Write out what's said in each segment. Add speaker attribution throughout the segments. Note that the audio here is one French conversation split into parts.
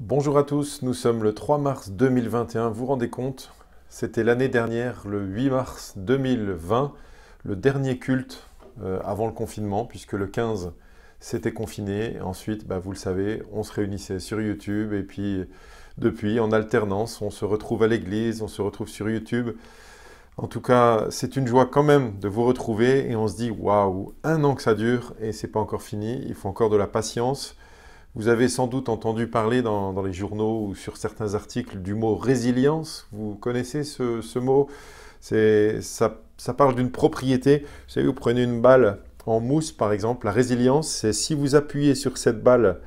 Speaker 1: Bonjour à tous, nous sommes le 3 mars 2021, vous vous rendez compte? C'était l'année dernière, le 8 mars 2020, le dernier culte avant le confinement, puisque le 15 c'était confiné. Ensuite, vous le savez, on se réunissait sur YouTube et puis depuis, en alternance, on se retrouve à l'église, on se retrouve sur YouTube. En tout cas, c'est une joie quand même de vous retrouver et on se dit waouh, un an que ça dure et c'est pas encore fini, il faut encore de la patience. Vous avez sans doute entendu parler dans les journaux ou sur certains articles du mot résilience. Vous connaissez ce mot? Ça parle d'une propriété. Vous savez, vous prenez une balle en mousse par exemple. La résilience, c'est si vous appuyez sur cette balle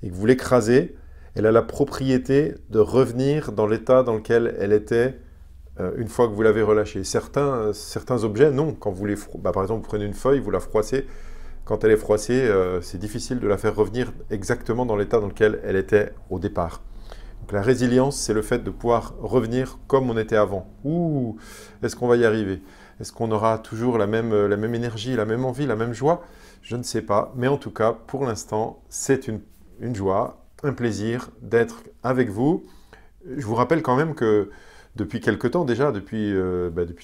Speaker 1: et que vous l'écrasez, elle a la propriété de revenir dans l'état dans lequel elle était une fois que vous l'avez relâchée. Certains objets, non. Quand vous par exemple, vous prenez une feuille, vous la froissez. Quand elle est froissée, c'est difficile de la faire revenir exactement dans l'état dans lequel elle était au départ. Donc la résilience, c'est le fait de pouvoir revenir comme on était avant. Ouh, est-ce qu'on va y arriver? Est-ce qu'on aura toujours la même énergie, la même envie, la même joie? Je ne sais pas, mais en tout cas, pour l'instant, c'est une joie, un plaisir d'être avec vous. Je vous rappelle quand même que depuis quelque temps déjà, depuis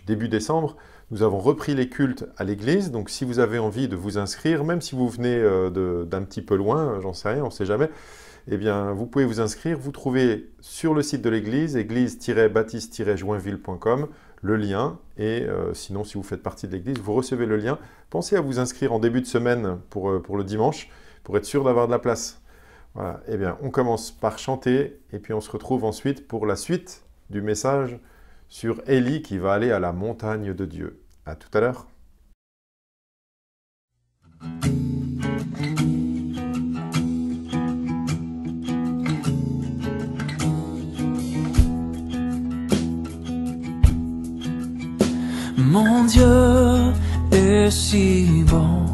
Speaker 1: début décembre, nous avons repris les cultes à l'église. Donc si vous avez envie de vous inscrire, même si vous venez d'un petit peu loin, j'en sais rien, on ne sait jamais, eh bien vous pouvez vous inscrire. Vous trouvez sur le site de l'église, église-baptiste-joinville.com, le lien. Et sinon, si vous faites partie de l'église, vous recevez le lien. Pensez à vous inscrire en début de semaine pour le dimanche, pour être sûr d'avoir de la place. Voilà, eh bien on commence par chanter et puis on se retrouve ensuite pour la suite du message sur Élie qui va aller à la montagne de Dieu. À tout à l'heure.
Speaker 2: Mon Dieu est si bon,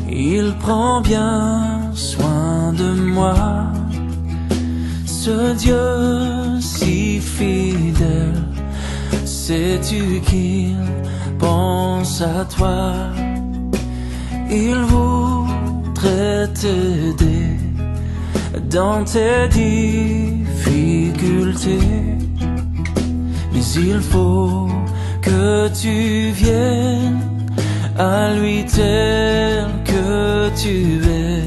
Speaker 2: il prend bien soin de moi. Ce Dieu si fidèle, sais-tu qu'il pense à toi? Il voudrait t'aider dans tes difficultés, mais il faut que tu viennes à lui tel que tu es.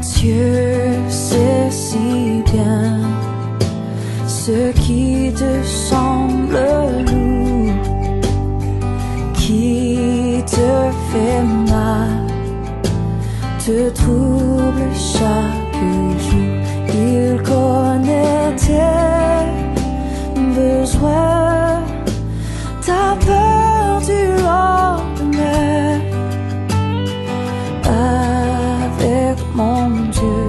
Speaker 3: Dieu sait si bien ce qui te semble lourd, qui te fait mal, te trouble chaque jour. Il connaît tes besoins, ta peur du lendemain. Avec mon Dieu,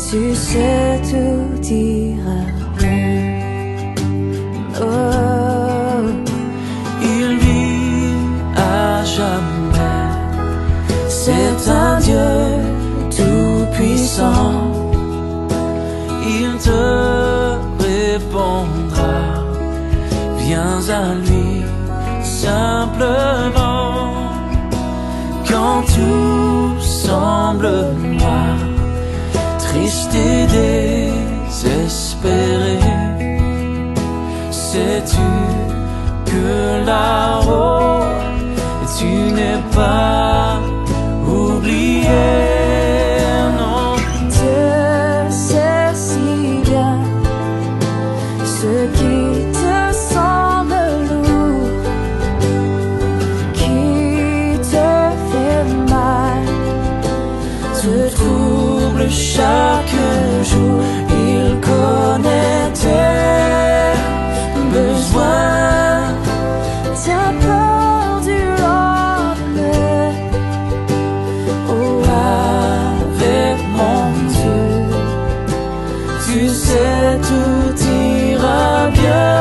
Speaker 3: tu sais tout ira bien. Oh.
Speaker 2: Il vit à jamais, c'est un Dieu tout-puissant. Il te répondra, viens à lui simplement. Quand tout semble noir, triste et désespéré, sais-tu que là-haut, tu n'es pas oublié? Non.
Speaker 3: Dieu sait si bien ce qui te semble lourd, qui te fait mal, te trouble chaque jour. Il connaît tes besoins, ta peur du lendemain. Oh, avec mon Dieu, tu sais tout ira bien.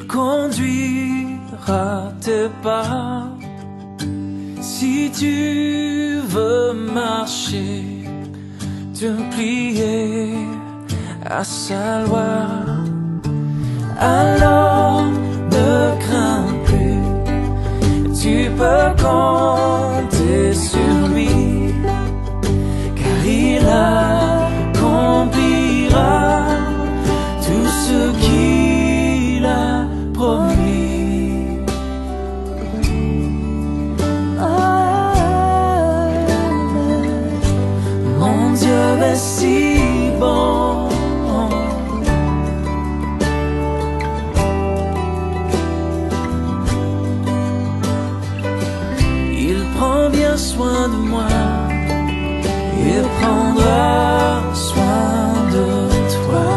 Speaker 2: il conduira tes pas. Si tu veux marcher, te plier à sa loi, alors ne crains plus, tu peux compter sur lui, car il accomplira tout ce qu'il a promis. Mon Dieu est si bon. Il prend bien soin de moi. Il prendra soin de toi.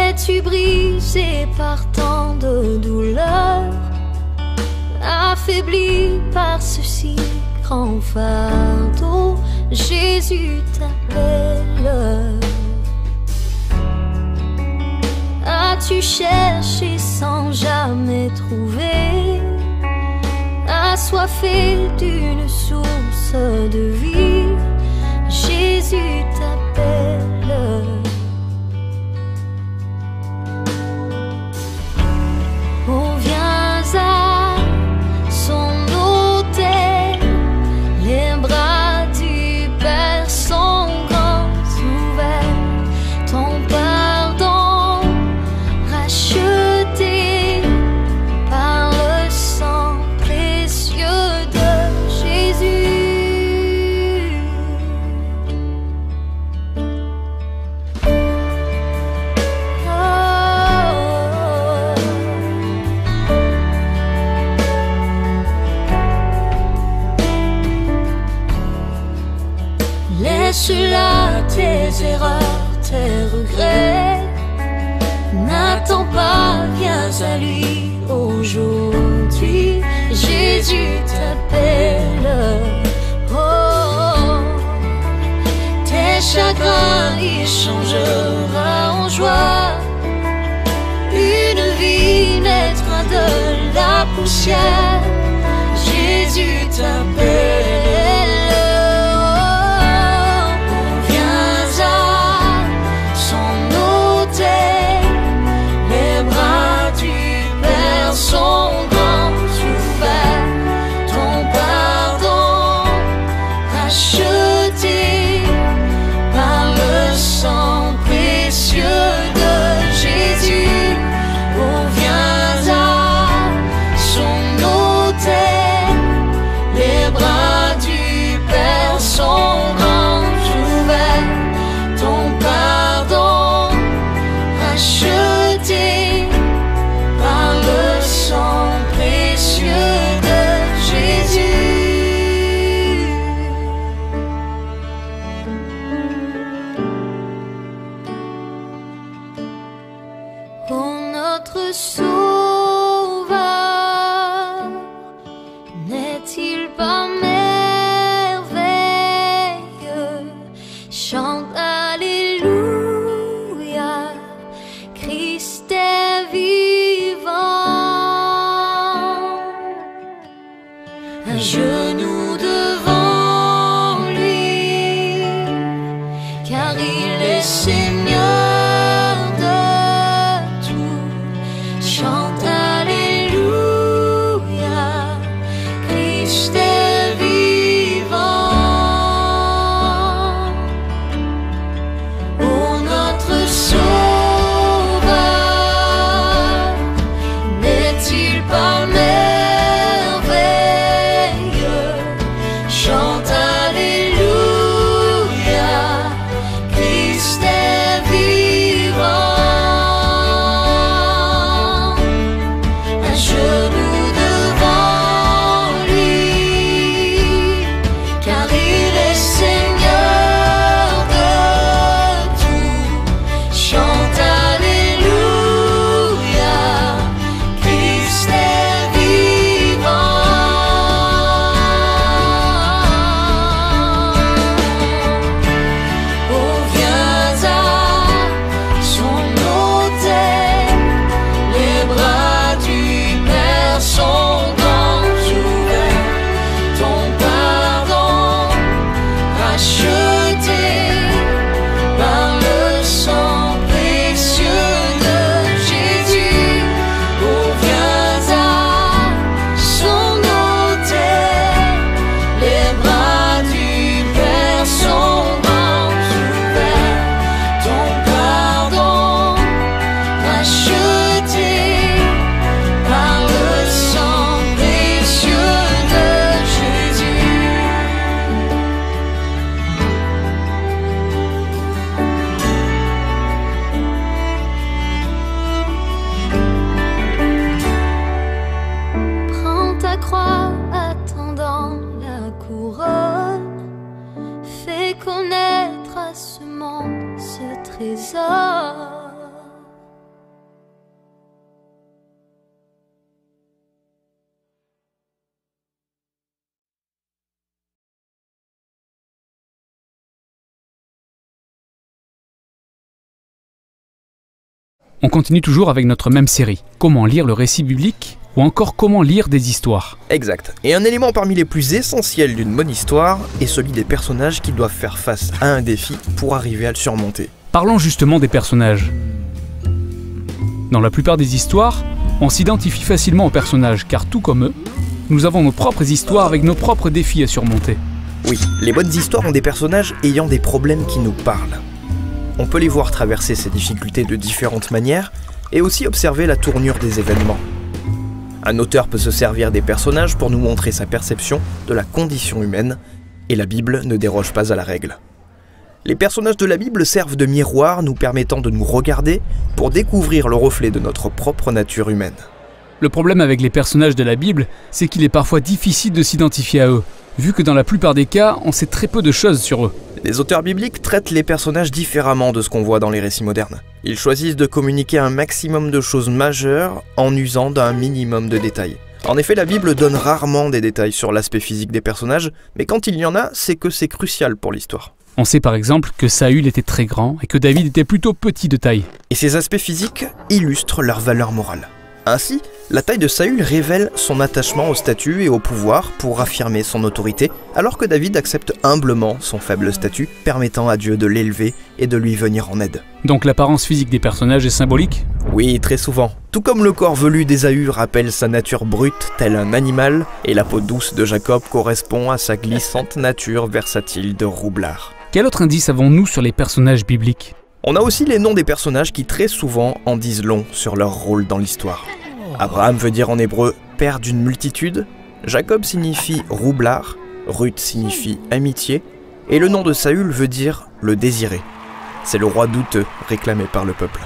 Speaker 3: Es-tu brisé par tant de douleurs, affaibli par ce si grand fardeau? Jésus t'appelle. As-tu cherché sans jamais trouver, assoiffé d'une source de vie? Jésus t'appelle. Oh, viens à son autel, les bras du Père sont grands ouverts, ton pardon racheté par le sang précieux de Jésus. Laisse là tes erreurs, tes regrets. N'attends pas, viens à lui aujourd'hui. Jésus t'appelle. Oh, tes chagrins il changera en joie. Une vie naîtra de la poussière. Jésus t'appelle. Son grand ouvert, ton pardon racheté par le sang précieux de Jésus. Oh, viens à son autel, les bras du Père sont grands ouverts, ton pardon racheté par le sang précieux de Jésus. Oh, notre Sauveur, n'est-il pas merveilleux? Chante Alléluia, Christ est vivant. Un genou devant lui, car il est Seigneur de tout. Chante Alléluia, Christ est vivant. trésor.
Speaker 4: On continue toujours avec notre même série. Comment lire le récit biblique ou encore comment lire des histoires.
Speaker 5: Exact. Et un élément parmi les plus essentiels d'une bonne histoire est celui des personnages qui doivent faire face à un défi pour arriver à le surmonter.
Speaker 4: Parlons justement des personnages. Dans la plupart des histoires, on s'identifie facilement aux personnages car tout comme eux, nous avons nos propres histoires avec nos propres défis à surmonter.
Speaker 5: Oui, les bonnes histoires ont des personnages ayant des problèmes qui nous parlent. On peut les voir traverser ces difficultés de différentes manières et aussi observer la tournure des événements. Un auteur peut se servir des personnages pour nous montrer sa perception de la condition humaine et la Bible ne déroge pas à la règle. Les personnages de la Bible servent de miroir nous permettant de nous regarder pour découvrir le reflet de notre propre nature humaine.
Speaker 4: Le problème avec les personnages de la Bible, c'est qu'il est parfois difficile de s'identifier à eux, vu que dans la plupart des cas, on sait très peu de choses sur eux.
Speaker 5: Les auteurs bibliques traitent les personnages différemment de ce qu'on voit dans les récits modernes. Ils choisissent de communiquer un maximum de choses majeures en usant d'un minimum de détails. En effet, la Bible donne rarement des détails sur l'aspect physique des personnages, mais quand il y en a, c'est que c'est crucial pour l'histoire.
Speaker 4: On sait par exemple que Saül était très grand et que David était plutôt petit de taille.
Speaker 5: Et ces aspects physiques illustrent leur valeur morale. Ainsi, la taille de Saül révèle son attachement au statut et au pouvoir pour affirmer son autorité, alors que David accepte humblement son faible statut, permettant à Dieu de l'élever et de lui venir en aide.
Speaker 4: Donc l'apparence physique des personnages est symbolique ?
Speaker 5: Oui, très souvent. Tout comme le corps velu d'Ésaü rappelle sa nature brute tel un animal, et la peau douce de Jacob correspond à sa glissante nature versatile de roublard.
Speaker 4: Quel autre indice avons-nous sur les personnages bibliques ?
Speaker 5: On a aussi les noms des personnages qui très souvent en disent long sur leur rôle dans l'histoire. Abraham veut dire en hébreu « père d'une multitude », Jacob signifie « roublard », Ruth signifie « amitié », et le nom de Saül veut dire « le désiré ». C'est le roi douteux réclamé par le peuple.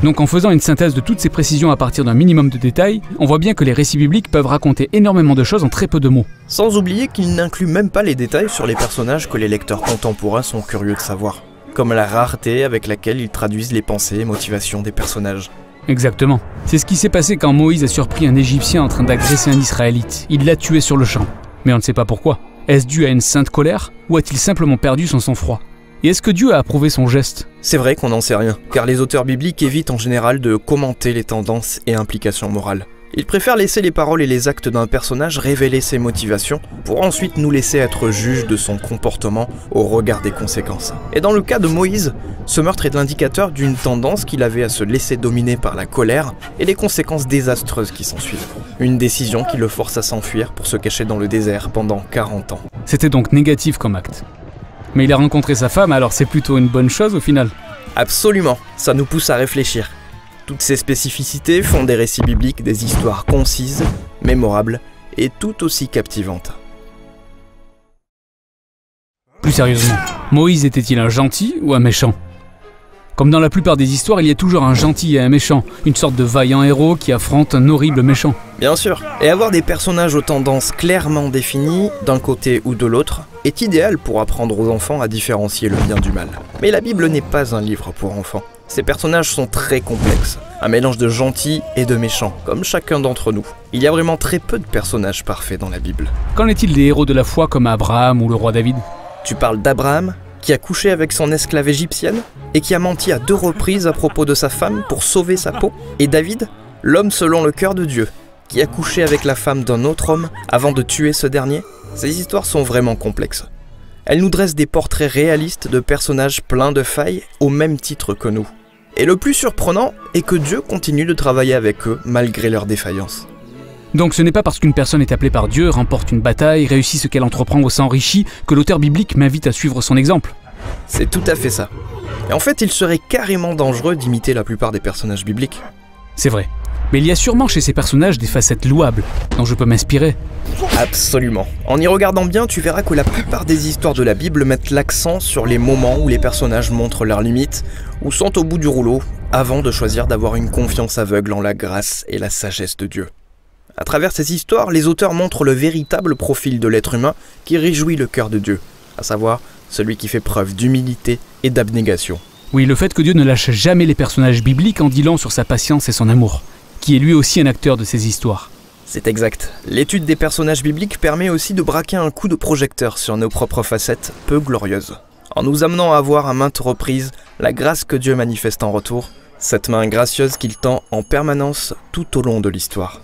Speaker 4: Donc en faisant une synthèse de toutes ces précisions à partir d'un minimum de détails, on voit bien que les récits bibliques peuvent raconter énormément de choses en très peu de mots.
Speaker 5: Sans oublier qu'ils n'incluent même pas les détails sur les personnages que les lecteurs contemporains sont curieux de savoir, comme la rareté avec laquelle ils traduisent les pensées et motivations des personnages.
Speaker 4: Exactement. C'est ce qui s'est passé quand Moïse a surpris un Égyptien en train d'agresser un Israélite. Il l'a tué sur le champ. Mais on ne sait pas pourquoi. Est-ce dû à une sainte colère ou a-t-il simplement perdu son sang-froid ? Et est-ce que Dieu a approuvé son geste ?
Speaker 5: C'est vrai qu'on n'en sait rien, car les auteurs bibliques évitent en général de commenter les tendances et implications morales. Ils préfèrent laisser les paroles et les actes d'un personnage révéler ses motivations, pour ensuite nous laisser être juges de son comportement au regard des conséquences. Et dans le cas de Moïse, ce meurtre est l'indicateur d'une tendance qu'il avait à se laisser dominer par la colère et les conséquences désastreuses qui s'ensuivent. Une décision qui le force à s'enfuir pour se cacher dans le désert pendant 40 ans.
Speaker 4: C'était donc négatif comme acte. Mais il a rencontré sa femme, alors c'est plutôt une bonne chose au final.
Speaker 5: Absolument, ça nous pousse à réfléchir. Toutes ces spécificités font des récits bibliques des histoires concises, mémorables et tout aussi captivantes.
Speaker 4: Plus sérieusement, Moïse était-il un gentil ou un méchant ? Comme dans la plupart des histoires, il y a toujours un gentil et un méchant, une sorte de vaillant héros qui affronte un horrible méchant.
Speaker 5: Bien sûr, et avoir des personnages aux tendances clairement définies, d'un côté ou de l'autre, est idéal pour apprendre aux enfants à différencier le bien du mal. Mais la Bible n'est pas un livre pour enfants. Ces personnages sont très complexes, un mélange de gentils et de méchants, comme chacun d'entre nous. Il y a vraiment très peu de personnages parfaits dans la Bible.
Speaker 4: Qu'en est-il des héros de la foi comme Abraham ou le roi David ?
Speaker 5: Tu parles d'Abraham, qui a couché avec son esclave égyptienne, et qui a menti à 2 reprises à propos de sa femme pour sauver sa peau, et David, l'homme selon le cœur de Dieu, qui a couché avec la femme d'un autre homme avant de tuer ce dernier. Ces histoires sont vraiment complexes. Elles nous dressent des portraits réalistes de personnages pleins de failles au même titre que nous. Et le plus surprenant est que Dieu continue de travailler avec eux malgré leurs défaillances.
Speaker 4: Donc ce n'est pas parce qu'une personne est appelée par Dieu, remporte une bataille, réussit ce qu'elle entreprend ou s'enrichit, que l'auteur biblique m'invite à suivre son exemple.
Speaker 5: C'est tout à fait ça. Et en fait, il serait carrément dangereux d'imiter la plupart des personnages bibliques.
Speaker 4: C'est vrai. Mais il y a sûrement chez ces personnages des facettes louables, dont je peux m'inspirer.
Speaker 5: Absolument. En y regardant bien, tu verras que la plupart des histoires de la Bible mettent l'accent sur les moments où les personnages montrent leurs limites, ou sont au bout du rouleau, avant de choisir d'avoir une confiance aveugle en la grâce et la sagesse de Dieu. À travers ces histoires, les auteurs montrent le véritable profil de l'être humain qui réjouit le cœur de Dieu, à savoir celui qui fait preuve d'humilité et d'abnégation.
Speaker 4: Oui, le fait que Dieu ne lâche jamais les personnages bibliques en dit long sur sa patience et son amour, qui est lui aussi un acteur de ces histoires.
Speaker 5: C'est exact. L'étude des personnages bibliques permet aussi de braquer un coup de projecteur sur nos propres facettes peu glorieuses, en nous amenant à voir à maintes reprises la grâce que Dieu manifeste en retour, cette main gracieuse qu'il tend en permanence tout au long de l'histoire.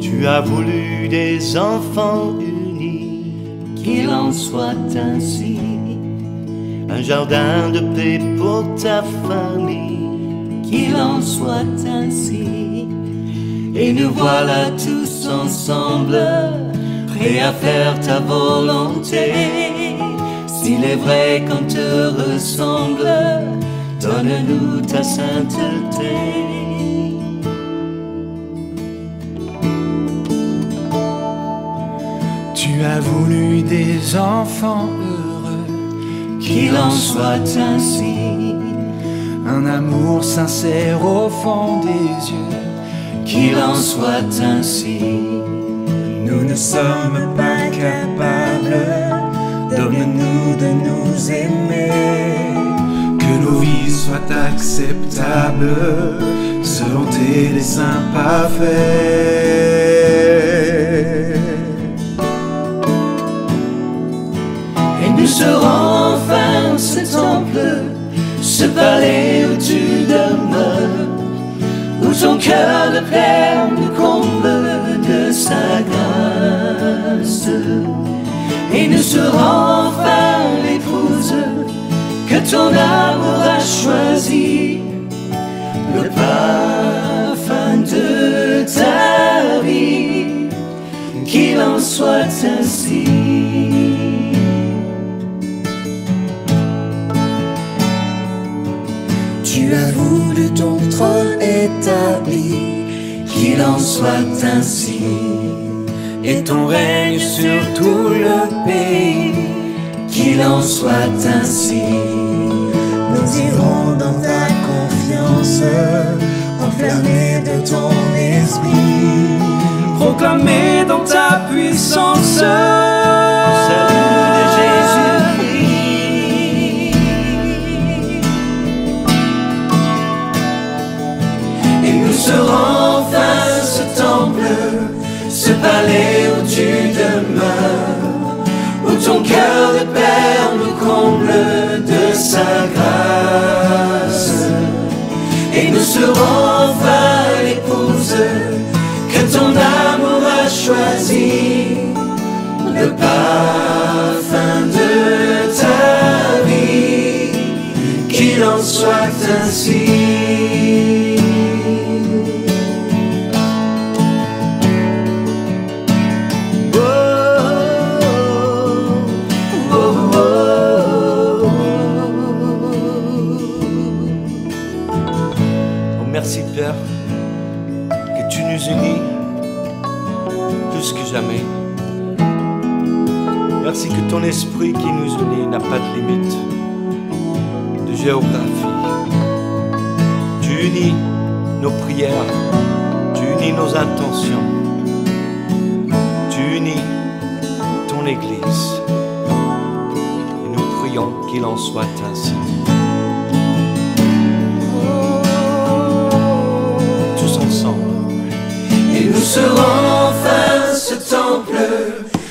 Speaker 2: Tu as voulu des enfants unis, qu'il en soit ainsi. Un jardin de paix pour ta famille, qu'il en soit ainsi. Et nous voilà tous ensemble, prêts à faire ta volonté. S'il est vrai qu'on te ressemble, donne-nous ta sainteté.
Speaker 6: Tu as voulu des enfants heureux,
Speaker 2: qu'il en soit ainsi.
Speaker 6: un amour sincère au fond des yeux,
Speaker 2: qu'il en soit ainsi.
Speaker 6: nous ne sommes pas capables, donne-nous de nous aimer, que nos vies soient acceptables, selon tes desseins parfaits.
Speaker 2: Et nous serons enfin ce temple, ce palais où tu demeures, où ton cœur de Père nous comble de sa grâce. Et nous serons enfin l'épouse que ton amour a choisi, le parfum de ta vie, qu'il en soit ainsi.
Speaker 6: Tu as voulu ton trône établi,
Speaker 2: qu'il en soit ainsi.
Speaker 6: et ton règne sur tout le pays,
Speaker 2: qu'il en soit ainsi.
Speaker 6: nous irons dans ta confiance, enflammés de ton esprit, proclamés dans ta puissance.
Speaker 2: Salut de Jésus-Christ. Et nous serons enfin ce temple, ce palais où tu demeures, où ton cœur de Père nous comble de sa grâce. Et nous serons enfin l'épouse que ton amour a choisi, le parfum de ta vie, qu'il en soit ainsi. Merci Père, que tu nous unis plus que jamais. Merci que ton esprit qui nous unit n'a pas de limite de géographie. Tu unis nos prières, tu unis nos intentions, tu unis ton Église. Et nous prions qu'il en soit ainsi. Et nous serons enfin ce temple,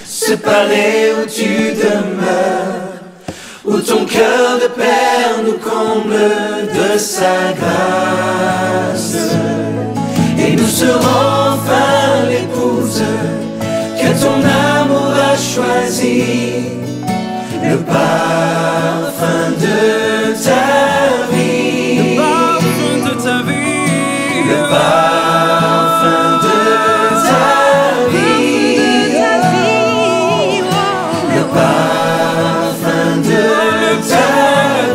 Speaker 2: ce palais où tu demeures, où ton cœur de Père nous comble de sa grâce. Et nous serons enfin l'épouse que ton amour a choisi, le parfum de ta vie,
Speaker 6: le parfum de ta vie,
Speaker 2: le parfum de ta vie, le parfum de ta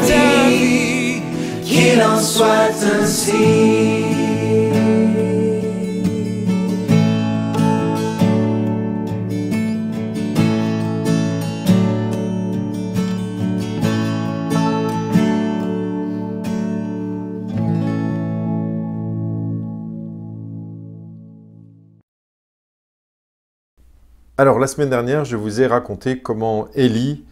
Speaker 2: vie, qu'il en soit ainsi.
Speaker 1: Alors, la semaine dernière, je vous ai raconté comment Élie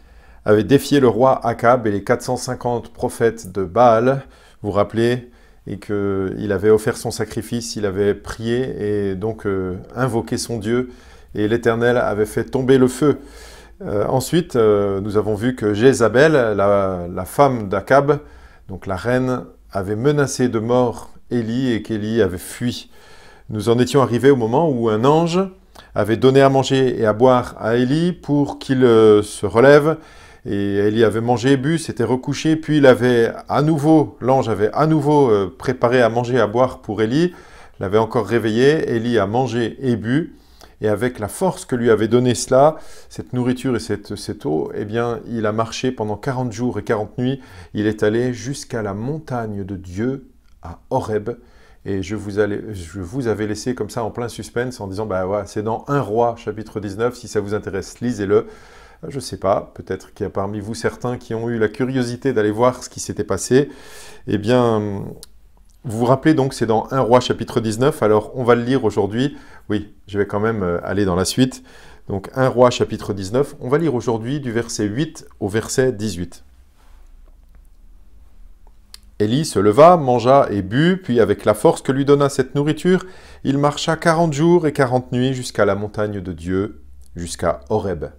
Speaker 1: avait défié le roi Akab et les 450 prophètes de Baal, vous vous rappelez, et qu'il avait offert son sacrifice, il avait prié et donc invoqué son Dieu, et l'Éternel avait fait tomber le feu. Ensuite, nous avons vu que Jézabel, la femme d'Akab, donc la reine, avait menacé de mort Élie et qu'Élie avait fui. Nous en étions arrivés au moment où un ange avait donné à manger et à boire à Élie pour qu'il se relève. Et Élie avait mangé et bu, s'était recouché, puis l'ange avait à nouveau préparé à manger et à boire pour Élie, l'avait encore réveillé, Élie a mangé et bu, et avec la force que lui avait donné cela, cette nourriture et cette eau, eh bien, il a marché pendant 40 jours et 40 nuits, il est allé jusqu'à la montagne de Dieu, à Horeb, et je vous avais laissé comme ça en plein suspense en disant, bah ouais, c'est dans 1 Roi, chapitre 19, si ça vous intéresse, lisez-le. Je ne sais pas, peut-être qu'il y a parmi vous certains qui ont eu la curiosité d'aller voir ce qui s'était passé. Eh bien, vous vous rappelez donc, c'est dans 1 Roi chapitre 19, alors on va le lire aujourd'hui. Oui, je vais quand même aller dans la suite. Donc 1 Roi chapitre 19, on va lire aujourd'hui du verset 8 au verset 18. Élie se leva, mangea et but, puis avec la force que lui donna cette nourriture, il marcha 40 jours et 40 nuits jusqu'à la montagne de Dieu, jusqu'à Horeb.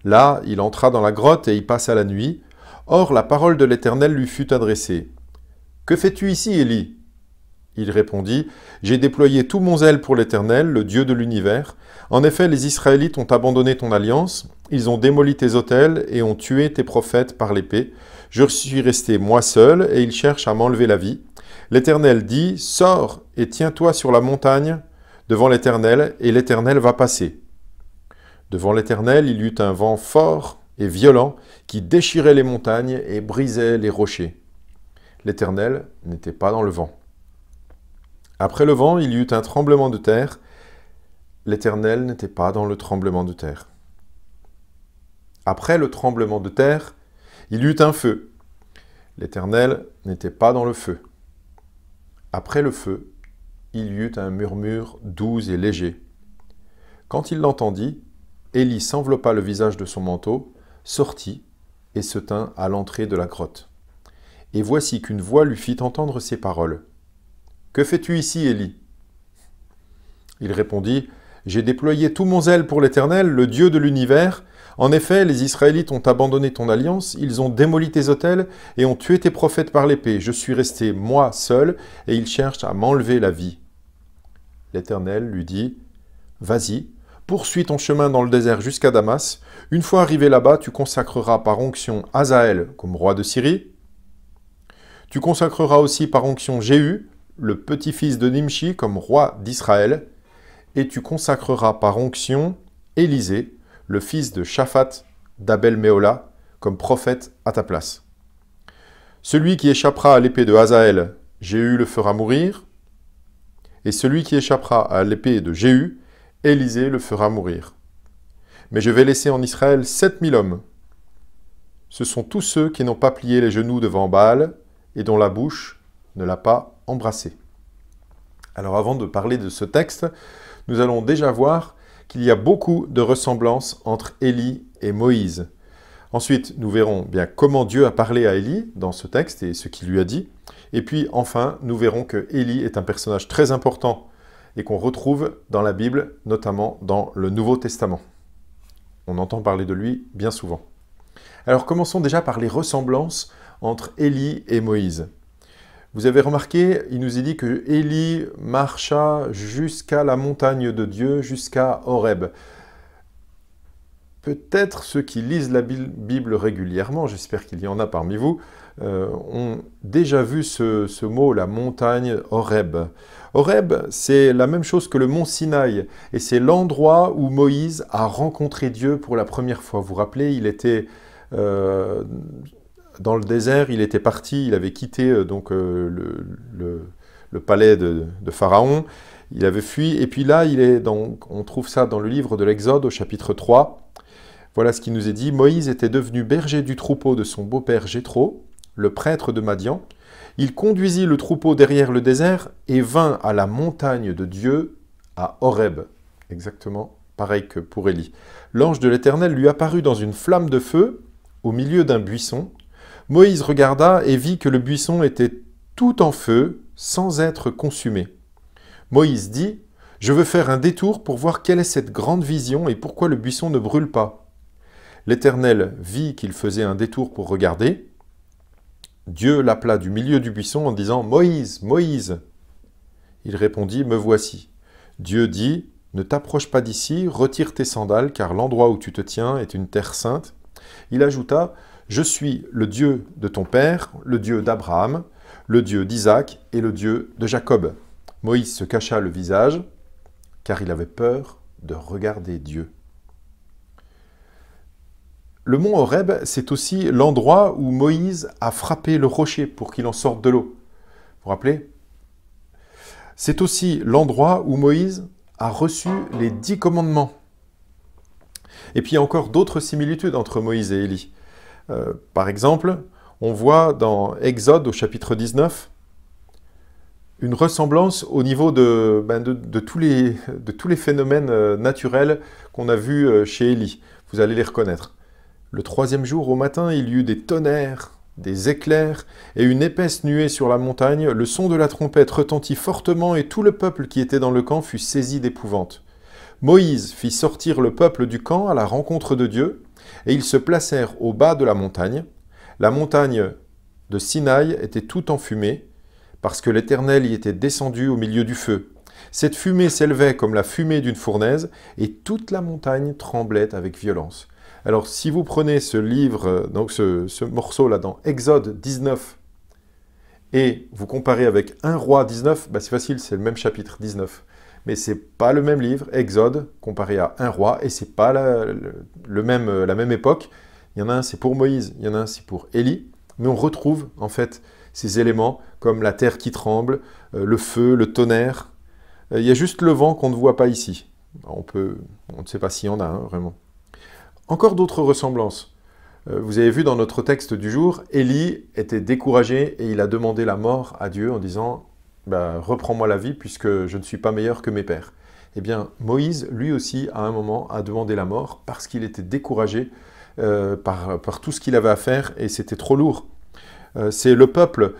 Speaker 1: Là, il entra dans la grotte et y passa la nuit. Or, la parole de l'Éternel lui fut adressée. « Que fais-tu ici, Élie » Il répondit, « J'ai déployé tout mon zèle pour l'Éternel, le Dieu de l'univers. En effet, les Israélites ont abandonné ton alliance, ils ont démoli tes autels et ont tué tes prophètes par l'épée. Je suis resté moi seul et ils cherchent à m'enlever la vie. L'Éternel dit, « Sors et tiens-toi sur la montagne devant l'Éternel, et l'Éternel va passer. » Devant l'Éternel, il y eut un vent fort et violent qui déchirait les montagnes et brisait les rochers. L'Éternel n'était pas dans le vent. Après le vent, il y eut un tremblement de terre. L'Éternel n'était pas dans le tremblement de terre. Après le tremblement de terre, il y eut un feu. L'Éternel n'était pas dans le feu. Après le feu, il y eut un murmure doux et léger. Quand il l'entendit, Élie s'enveloppa le visage de son manteau, sortit et se tint à l'entrée de la grotte. Et voici qu'une voix lui fit entendre ces paroles. « Que fais-tu ici, Élie » Il répondit, « J'ai déployé tout mon zèle pour l'Éternel, le Dieu de l'univers. En effet, les Israélites ont abandonné ton alliance, ils ont démoli tes autels et ont tué tes prophètes par l'épée. Je suis resté, moi, seul, et ils cherchent à m'enlever la vie. » L'Éternel lui dit, « Vas-y, poursuis ton chemin dans le désert jusqu'à Damas. Une fois arrivé là-bas, tu consacreras par onction Hazaël comme roi de Syrie. Tu consacreras aussi par onction Jéhu, le petit-fils de Nimshi, comme roi d'Israël. Et tu consacreras par onction Élisée, le fils de Shaphat d'Abel-Méhola, comme prophète à ta place. Celui qui échappera à l'épée de Hazaël, Jéhu le fera mourir. Et celui qui échappera à l'épée de Jéhu, Élisée le fera mourir. Mais je vais laisser en Israël 7000 hommes. Ce sont tous ceux qui n'ont pas plié les genoux devant Baal et dont la bouche ne l'a pas embrassé. » Alors avant de parler de ce texte, nous allons déjà voir qu'il y a beaucoup de ressemblances entre Élie et Moïse. Ensuite, nous verrons bien comment Dieu a parlé à Élie dans ce texte et ce qu'il lui a dit. Et puis enfin, nous verrons que Élie est un personnage très important et qu'on retrouve dans la Bible, notamment dans le Nouveau Testament. On entend parler de lui bien souvent. Alors commençons déjà par les ressemblances entre Élie et Moïse. Vous avez remarqué, il nous est dit que Élie marcha jusqu'à la montagne de Dieu, jusqu'à Horeb. Peut-être ceux qui lisent la Bible régulièrement, j'espère qu'il y en a parmi vous, ont déjà vu ce mot, la montagne Horeb. Horeb, c'est la même chose que le mont Sinaï, et c'est l'endroit où Moïse a rencontré Dieu pour la première fois. Vous vous rappelez, il était dans le désert, il était parti, il avait quitté le palais de Pharaon, il avait fui, et puis là, on trouve ça dans le livre de l'Exode au chapitre 3. Voilà ce qui nous est dit. Moïse était devenu berger du troupeau de son beau-père Jéthro, le prêtre de Madian. Il conduisit le troupeau derrière le désert et vint à la montagne de Dieu, à Horeb. Exactement pareil que pour Élie. L'ange de l'Éternel lui apparut dans une flamme de feu au milieu d'un buisson. Moïse regarda et vit que le buisson était tout en feu, sans être consumé. Moïse dit, « Je veux faire un détour pour voir quelle est cette grande vision et pourquoi le buisson ne brûle pas. » L'Éternel vit qu'il faisait un détour pour regarder. Dieu l'appela du milieu du buisson en disant « Moïse, Moïse !» Il répondit « Me voici. » Dieu dit « Ne t'approche pas d'ici, retire tes sandales, car l'endroit où tu te tiens est une terre sainte. » Il ajouta « Je suis le Dieu de ton père, le Dieu d'Abraham, le Dieu d'Isaac et le Dieu de Jacob. » Moïse se cacha le visage, car il avait peur de regarder Dieu. Le mont Horeb, c'est aussi l'endroit où Moïse a frappé le rocher pour qu'il en sorte de l'eau. Vous vous rappelez? C'est aussi l'endroit où Moïse a reçu les 10 commandements. Et puis il y a encore d'autres similitudes entre Moïse et Élie. Par exemple, on voit dans Exode au chapitre 19 une ressemblance au niveau de tous les phénomènes naturels qu'on a vus chez Élie. Vous allez les reconnaître. Le 3e jour au matin, il y eut des tonnerres, des éclairs et une épaisse nuée sur la montagne. Le son de la trompette retentit fortement et tout le peuple qui était dans le camp fut saisi d'épouvante. Moïse fit sortir le peuple du camp à la rencontre de Dieu et ils se placèrent au bas de la montagne. La montagne de Sinaï était toute enfumée parce que l'Éternel y était descendu au milieu du feu. Cette fumée s'élevait comme la fumée d'une fournaise et toute la montagne tremblait avec violence. Alors, si vous prenez ce livre, donc ce morceau-là dans Exode 19, et vous comparez avec 1 Roi 19, c'est facile, c'est le même chapitre 19. Mais ce n'est pas le même livre, Exode, comparé à 1 Roi, et ce n'est pas la même époque. Il y en a un, c'est pour Moïse, il y en a un, c'est pour Élie. Mais on retrouve, en fait, ces éléments, comme la terre qui tremble, le feu, le tonnerre. Il y a juste le vent qu'on ne voit pas ici. On ne sait pas s'il y en a, vraiment. Encore d'autres ressemblances. Vous avez vu dans notre texte du jour, Élie était découragé et il a demandé la mort à Dieu en disant « Reprends-moi la vie puisque je ne suis pas meilleur que mes pères ». Eh bien, Moïse, lui aussi, à un moment, a demandé la mort parce qu'il était découragé par tout ce qu'il avait à faire et c'était trop lourd. C'est le peuple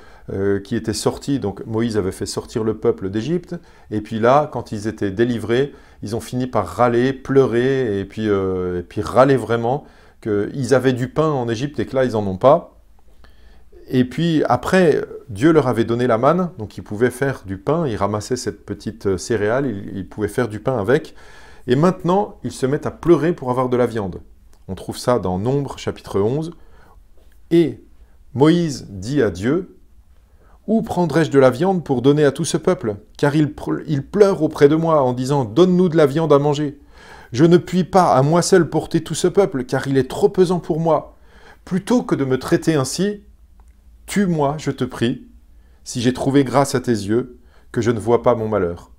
Speaker 1: qui était sorti, donc Moïse avait fait sortir le peuple d'Égypte, et puis là, quand ils étaient délivrés, ils ont fini par râler, pleurer, et puis râler vraiment, qu'ils avaient du pain en Égypte et que là, ils n'en ont pas. Et puis après, Dieu leur avait donné la manne, donc ils pouvaient faire du pain, ils ramassaient cette petite céréale, ils pouvaient faire du pain avec, et maintenant, ils se mettent à pleurer pour avoir de la viande. On trouve ça dans Nombres, chapitre 11, et Moïse dit à Dieu, « Où prendrai-je de la viande pour donner à tout ce peuple? Car il pleure auprès de moi en disant, « Donne-nous de la viande à manger. Je ne puis pas à moi seul porter tout ce peuple, car il est trop pesant pour moi. Plutôt que de me traiter ainsi, tue-moi, je te prie, si j'ai trouvé grâce à tes yeux, que je ne vois pas mon malheur. »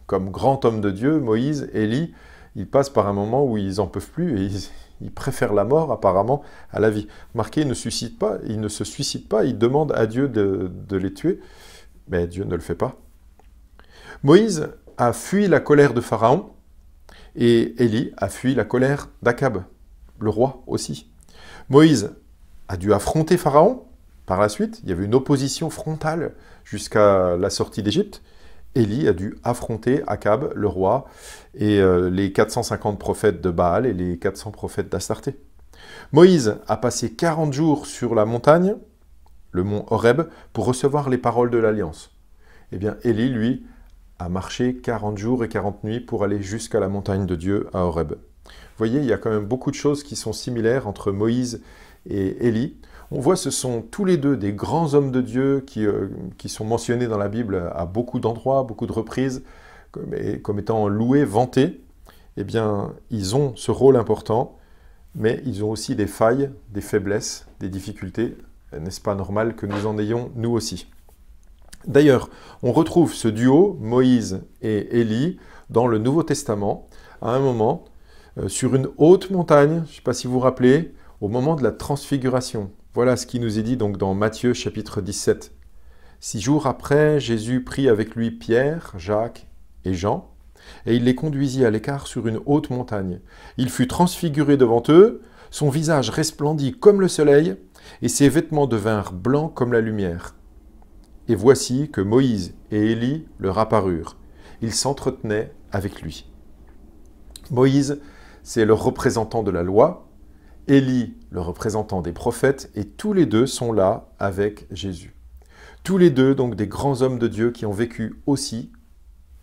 Speaker 1: Comme grand homme de Dieu, Moïse, Élie, ils passent par un moment où ils n'en peuvent plus et ils préfèrent la mort apparemment à la vie. Remarquez, ils ne se suicident pas, ils demandent à Dieu de les tuer, mais Dieu ne le fait pas. Moïse a fui la colère de Pharaon et Élie a fui la colère d'Akab, le roi aussi. Moïse a dû affronter Pharaon. Par la suite, il y avait une opposition frontale jusqu'à la sortie d'Égypte. Élie a dû affronter Akab, le roi, et les 450 prophètes de Baal et les 400 prophètes d'Astarté. Moïse a passé 40 jours sur la montagne, le mont Horeb, pour recevoir les paroles de l'Alliance. Eh bien, Élie, lui, a marché 40 jours et 40 nuits pour aller jusqu'à la montagne de Dieu à Horeb. Vous voyez, il y a quand même beaucoup de choses qui sont similaires entre Moïse et Élie. On voit que ce sont tous les deux des grands hommes de Dieu qui sont mentionnés dans la Bible à beaucoup d'endroits, beaucoup de reprises, comme étant loués, vantés. Eh bien, ils ont ce rôle important, mais ils ont aussi des failles, des faiblesses, des difficultés. N'est-ce pas normal que nous en ayons nous aussi? D'ailleurs, on retrouve ce duo, Moïse et Élie, dans le Nouveau Testament, à un moment, sur une haute montagne, je ne sais pas si vous vous rappelez, au moment de la transfiguration. Voilà ce qui nous est dit donc dans Matthieu chapitre 17. 6 jours après, Jésus prit avec lui Pierre, Jacques et Jean, et il les conduisit à l'écart sur une haute montagne. Il fut transfiguré devant eux, son visage resplendit comme le soleil, et ses vêtements devinrent blancs comme la lumière. Et voici que Moïse et Élie leur apparurent. Ils s'entretenaient avec lui. Moïse, c'est le représentant de la loi, Élie, le représentant des prophètes, et tous les deux sont là avec Jésus. Tous les deux, donc, des grands hommes de Dieu qui ont vécu aussi,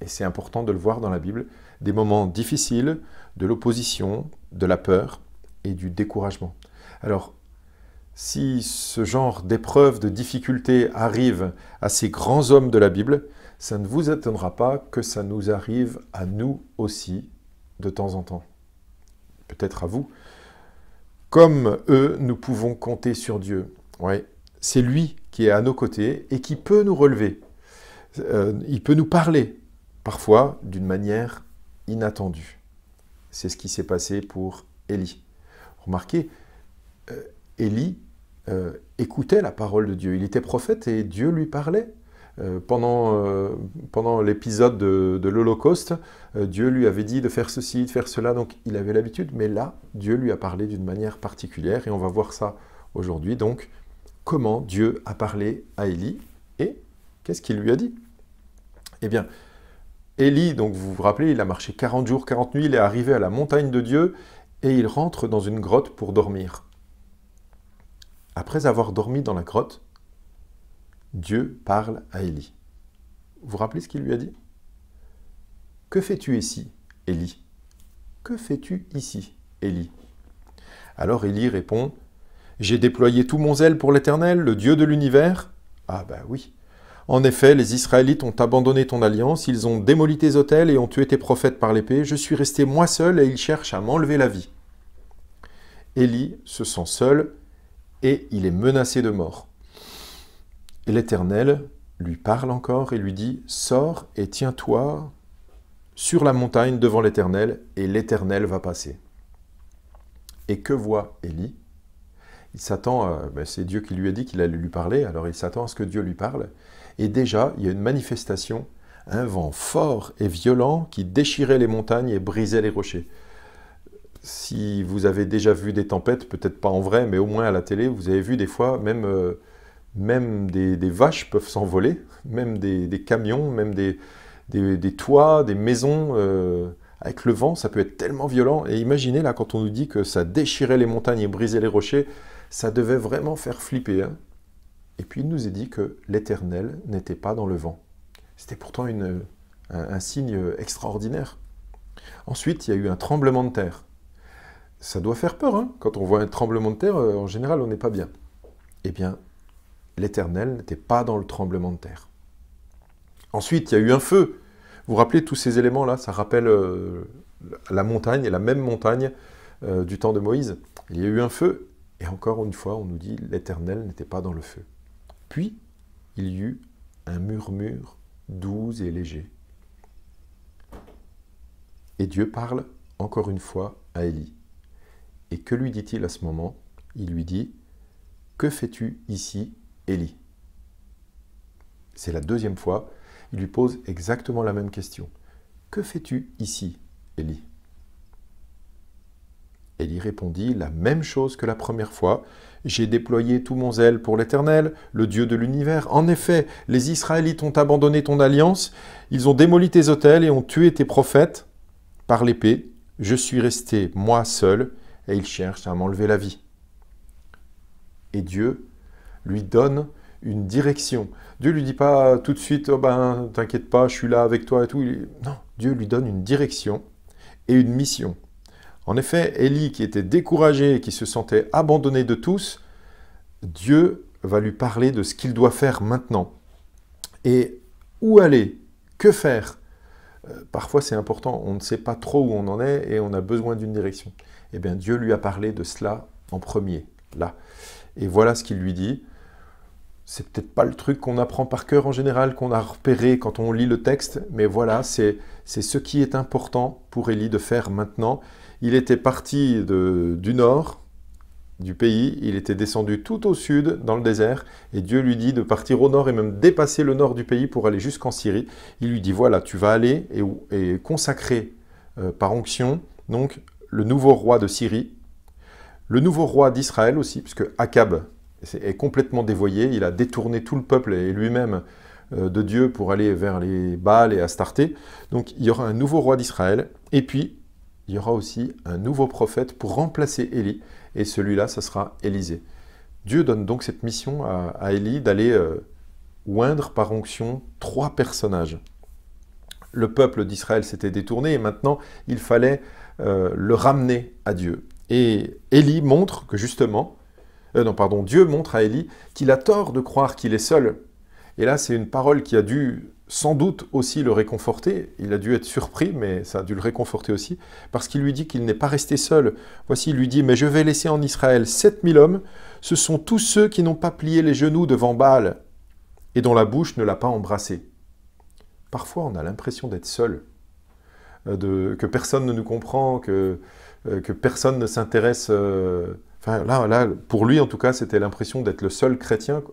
Speaker 1: et c'est important de le voir dans la Bible, des moments difficiles, de l'opposition, de la peur et du découragement. Alors, si ce genre d'épreuves, de difficultés arrive à ces grands hommes de la Bible, ça ne vous étonnera pas que ça nous arrive à nous aussi de temps en temps. Peut-être à vous. Comme eux, nous pouvons compter sur Dieu. Ouais, c'est lui qui est à nos côtés et qui peut nous relever. Il peut nous parler, parfois d'une manière inattendue. C'est ce qui s'est passé pour Élie. Remarquez, Élie écoutait la parole de Dieu. Il était prophète et Dieu lui parlait. Pendant l'épisode de l'Holocauste, Dieu lui avait dit de faire ceci, de faire cela, donc il avait l'habitude, mais là, Dieu lui a parlé d'une manière particulière, et on va voir ça aujourd'hui. Donc, comment Dieu a parlé à Élie, et qu'est-ce qu'il lui a dit? Eh bien, Élie, donc vous vous rappelez, il a marché 40 jours, 40 nuits, il est arrivé à la montagne de Dieu, et il rentre dans une grotte pour dormir. Après avoir dormi dans la grotte, Dieu parle à Élie. Vous vous rappelez ce qu'il lui a dit? « Que fais-tu ici, Élie? Que fais-tu ici, Élie ?» Alors Élie répond, « J'ai déployé tout mon zèle pour l'Éternel, le Dieu de l'univers. » Ah ben oui. En effet, les Israélites ont abandonné ton alliance, ils ont démoli tes autels et ont tué tes prophètes par l'épée. Je suis resté moi seul et ils cherchent à m'enlever la vie. Élie se sent seul et il est menacé de mort. Et l'Éternel lui parle encore et lui dit « Sors et tiens-toi sur la montagne devant l'Éternel, et l'Éternel va passer. » Et que voit Élie? Il s'attend, c'est Dieu qui lui a dit qu'il allait lui parler, alors il s'attend à ce que Dieu lui parle. Et déjà, il y a une manifestation, un vent fort et violent qui déchirait les montagnes et brisait les rochers. Si vous avez déjà vu des tempêtes, peut-être pas en vrai, mais au moins à la télé, vous avez vu des fois, même des vaches peuvent s'envoler, même des camions, même des toits, des maisons, avec le vent, ça peut être tellement violent. Et imaginez là, quand on nous dit que ça déchirait les montagnes et brisait les rochers, ça devait vraiment faire flipper. Hein. Et puis il nous est dit que l'Éternel n'était pas dans le vent. C'était pourtant un signe extraordinaire. Ensuite, il y a eu un tremblement de terre. Ça doit faire peur, hein. Quand on voit un tremblement de terre, en général, on n'est pas bien. Eh bien, l'Éternel n'était pas dans le tremblement de terre. Ensuite, il y a eu un feu. Vous vous rappelez tous ces éléments-là? Ça rappelle la montagne, et la même montagne du temps de Moïse. Il y a eu un feu, et encore une fois, on nous dit l'Éternel n'était pas dans le feu. Puis, il y eut un murmure doux et léger. Et Dieu parle encore une fois à Élie. Et que lui dit-il à ce moment? Il lui dit « Que fais-tu ici, Élie ?» C'est la deuxième fois. Il lui pose exactement la même question. « Que fais-tu ici, Élie ?» Élie répondit la même chose que la première fois. « J'ai déployé tout mon zèle pour l'Éternel, le Dieu de l'univers. En effet, les Israélites ont abandonné ton alliance, ils ont démoli tes autels et ont tué tes prophètes par l'épée. Je suis resté, moi seul, et ils cherchent à m'enlever la vie. » Et Dieu lui donne une direction. Dieu ne lui dit pas tout de suite « Oh ben, t'inquiète pas, je suis là avec toi et tout. » Non, Dieu lui donne une direction et une mission. En effet, Élie, qui était découragé, qui se sentait abandonné de tous, Dieu va lui parler de ce qu'il doit faire maintenant. Et où aller? Que faire? Parfois, c'est important, on ne sait pas trop où on en est et on a besoin d'une direction. Eh bien, Dieu lui a parlé de cela en premier, là. Et voilà ce qu'il lui dit. C'est peut-être pas le truc qu'on apprend par cœur en général, qu'on a repéré quand on lit le texte, mais voilà, c'est ce qui est important pour Élie de faire maintenant. Il était parti du nord, du pays, il était descendu tout au sud, dans le désert, et Dieu lui dit de partir au nord et même dépasser le nord du pays pour aller jusqu'en Syrie. Il lui dit, voilà, tu vas aller et consacrer par onction, donc, le nouveau roi de Syrie, le nouveau roi d'Israël aussi, puisque Akab est complètement dévoyé, il a détourné tout le peuple et lui-même de Dieu pour aller vers les Baals et Astarté. Donc, il y aura un nouveau roi d'Israël, et puis, il y aura aussi un nouveau prophète pour remplacer Élie, et celui-là, ça sera Élisée. Dieu donne donc cette mission à Élie d'aller oindre par onction 3 personnages. Le peuple d'Israël s'était détourné, et maintenant, il fallait le ramener à Dieu. Et Élie montre que justement, Dieu montre à Élie qu'il a tort de croire qu'il est seul. Et là, c'est une parole qui a dû sans doute aussi le réconforter. Il a dû être surpris, mais ça a dû le réconforter aussi, parce qu'il lui dit qu'il n'est pas resté seul. Voici, il lui dit, mais je vais laisser en Israël 7000 hommes, ce sont tous ceux qui n'ont pas plié les genoux devant Baal, et dont la bouche ne l'a pas embrassé. Parfois, on a l'impression d'être seul, que personne ne nous comprend, que personne ne s'intéresse... Enfin, là, pour lui, en tout cas, c'était l'impression d'être le seul chrétien,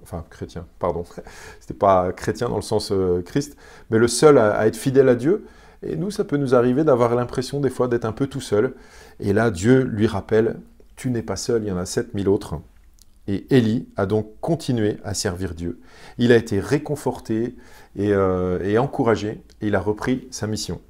Speaker 1: c'était pas chrétien dans le sens Christ, mais le seul à être fidèle à Dieu. Et nous, ça peut nous arriver d'avoir l'impression des fois d'être un peu tout seul. Et là, Dieu lui rappelle, tu n'es pas seul, il y en a 7000 autres. Et Élie a donc continué à servir Dieu. Il a été réconforté et encouragé, et il a repris sa mission.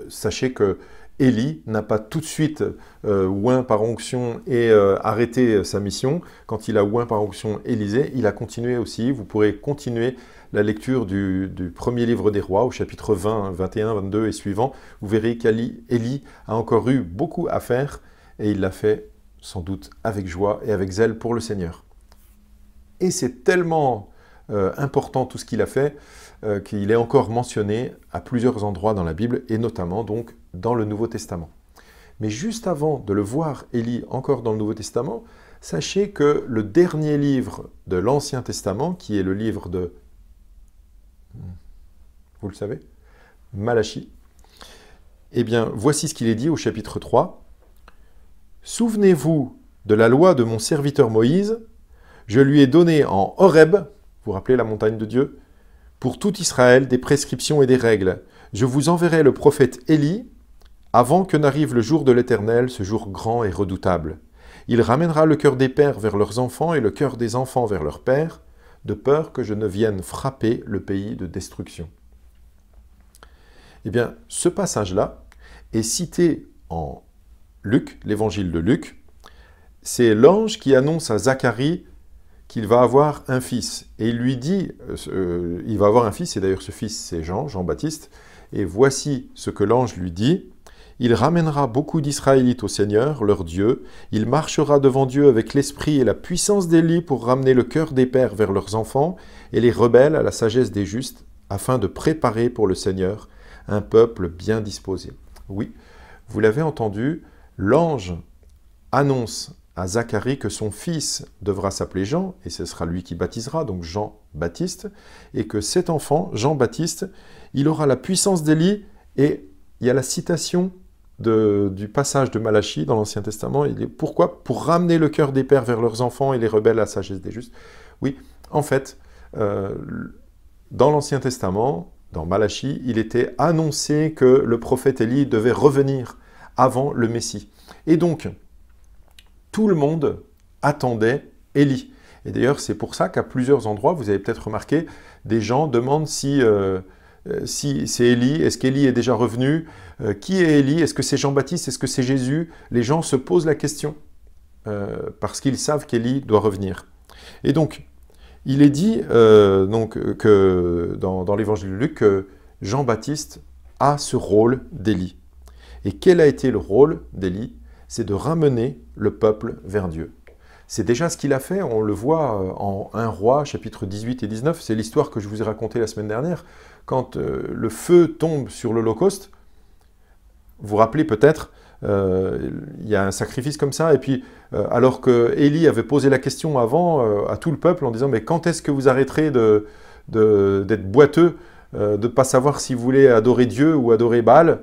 Speaker 1: Sachez que Élie n'a pas tout de suite oint par onction et arrêté sa mission. Quand il a oint par onction Élisée, il a continué aussi. Vous pourrez continuer la lecture du premier livre des rois, au chapitre 20, 21, 22 et suivant. Vous verrez qu'Élie a encore eu beaucoup à faire, et il l'a fait sans doute avec joie et avec zèle pour le Seigneur. Et c'est tellement important tout ce qu'il a fait, qu'il est encore mentionné à plusieurs endroits dans la Bible, et notamment donc dans le Nouveau Testament. Mais juste avant de le voir, Élie, encore dans le Nouveau Testament, sachez que le dernier livre de l'Ancien Testament, qui est le livre de... Vous le savez, Malachie, eh bien, voici ce qu'il est dit au chapitre 3. « Souvenez-vous de la loi de mon serviteur Moïse, je lui ai donné en Horeb, vous vous rappelez la montagne de Dieu, pour tout Israël des prescriptions et des règles. Je vous enverrai le prophète Élie, avant que n'arrive le jour de l'Éternel, ce jour grand et redoutable. Il ramènera le cœur des pères vers leurs enfants et le cœur des enfants vers leurs pères, de peur que je ne vienne frapper le pays de destruction. » Eh bien, ce passage-là est cité en Luc, l'évangile de Luc. C'est l'ange qui annonce à Zacharie qu'il va avoir un fils. Et il lui dit, il va avoir un fils, et d'ailleurs ce fils c'est Jean-Baptiste, et voici ce que l'ange lui dit. Il ramènera beaucoup d'Israélites au Seigneur, leur Dieu. Il marchera devant Dieu avec l'esprit et la puissance d'Élie pour ramener le cœur des pères vers leurs enfants et les rebelles à la sagesse des justes, afin de préparer pour le Seigneur un peuple bien disposé. Oui, vous l'avez entendu, l'ange annonce à Zacharie que son fils devra s'appeler Jean, et ce sera lui qui baptisera, donc Jean-Baptiste, et que cet enfant, Jean-Baptiste, il aura la puissance d'Élie, et il y a la citation du passage de Malachie dans l'Ancien Testament. Pourquoi ? Pour ramener le cœur des pères vers leurs enfants et les rebelles à la sagesse des justes. Oui, en fait, dans l'Ancien Testament, dans Malachie, il était annoncé que le prophète Élie devait revenir avant le Messie. Et donc, tout le monde attendait Élie. Et d'ailleurs, c'est pour ça qu'à plusieurs endroits, vous avez peut-être remarqué, des gens demandent si c'est Élie, est-ce qu'Élie est déjà revenu, qui est Élie, est-ce que c'est Jean-Baptiste, est-ce que c'est Jésus? Les gens se posent la question, parce qu'ils savent qu'Élie doit revenir. Et donc, il est dit que dans l'évangile de Luc, que Jean-Baptiste a ce rôle d'Élie. Et quel a été le rôle d'Élie? C'est de ramener le peuple vers Dieu. C'est déjà ce qu'il a fait, on le voit en 1 Roi, chapitre 18 et 19, c'est l'histoire que je vous ai racontée la semaine dernière, quand le feu tombe sur l'Holocauste. Vous vous rappelez peut-être, il y a un sacrifice comme ça, et puis alors que Élie avait posé la question avant à tout le peuple en disant « Mais quand est-ce que vous arrêterez d'être boiteux, de ne pas savoir si vous voulez adorer Dieu ou adorer Baal ?»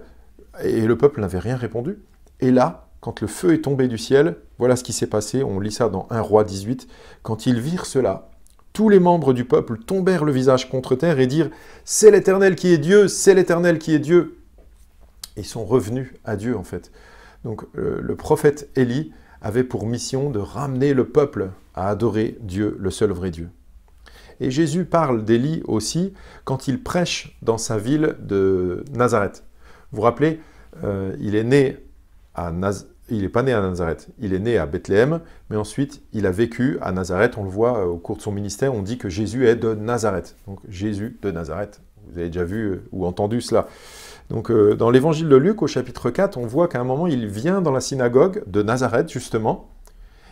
Speaker 1: Et le peuple n'avait rien répondu. Et là, quand le feu est tombé du ciel, voilà ce qui s'est passé, on lit ça dans 1 Roi 18, quand ils virent cela, tous les membres du peuple tombèrent le visage contre terre et dirent « C'est l'Éternel qui est Dieu, c'est l'Éternel qui est Dieu !» Ils sont revenus à Dieu en fait. Donc le prophète Élie avait pour mission de ramener le peuple à adorer Dieu, le seul vrai Dieu. Et Jésus parle d'Élie aussi quand il prêche dans sa ville de Nazareth. Vous vous rappelez, il n'est pas né à Nazareth, il est né à Bethléem, mais ensuite il a vécu à Nazareth. On le voit au cours de son ministère, on dit que Jésus est de Nazareth. Donc Jésus de Nazareth, vous avez déjà vu ou entendu cela. Donc dans l'évangile de Luc, au chapitre 4, on voit qu'à un moment, il vient dans la synagogue de Nazareth, justement,